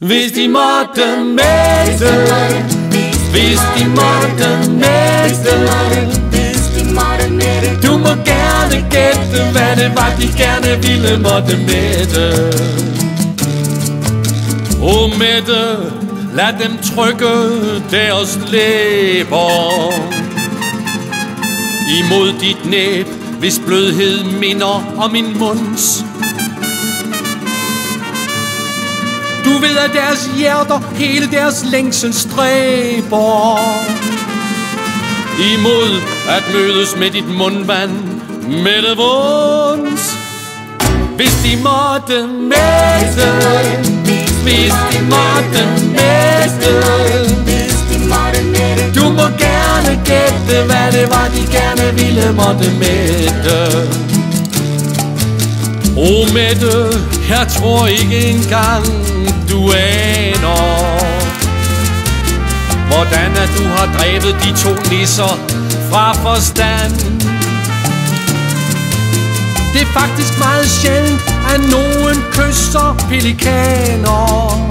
Hvis de måtte mætte, hvis de måtte mætte, du må gerne gætte, hvad det var, de gerne ville måtte mætte. Åh Mette, lad dem trykke deres læber imod dit næb, hvis blødhed minder om min munds. Du ved, at deres hjerter hele deres længsel stræber imod at mødes med dit mundvand, Mette Wuns. Hvis de måtte mætte, hvis de måtte mætte, du må gerne gætte, hvad det var, de gerne ville måtte mætte. Åh Mette, jeg tror ikke engang du aner, hvordan at du har drevet de to nisser fra forstand. Det er faktisk meget sjældent, at nogen kysser pelikaner,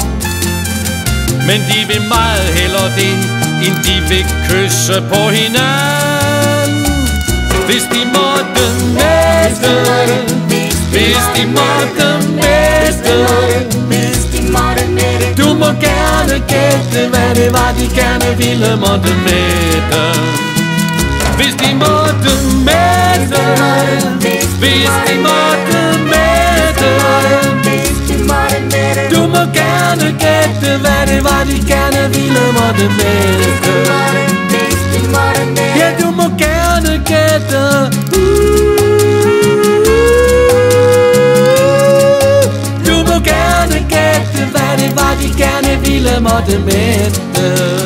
men de vil meget hellere det, end de vil kysse på hinanden. Hvis de måtte mætte, hvis de måtte mætte, du må gerne gætte, hvad det var, de gerne ville måtte mætte. Hvis de måtte mætte, hvis de måtte mætte, du må gerne gætte, hvad det var, de gerne ville måtte mætte. Ja, du må gerne gætte. Du må gerne gætte, hvad det var, de gerne ville måtte mætte.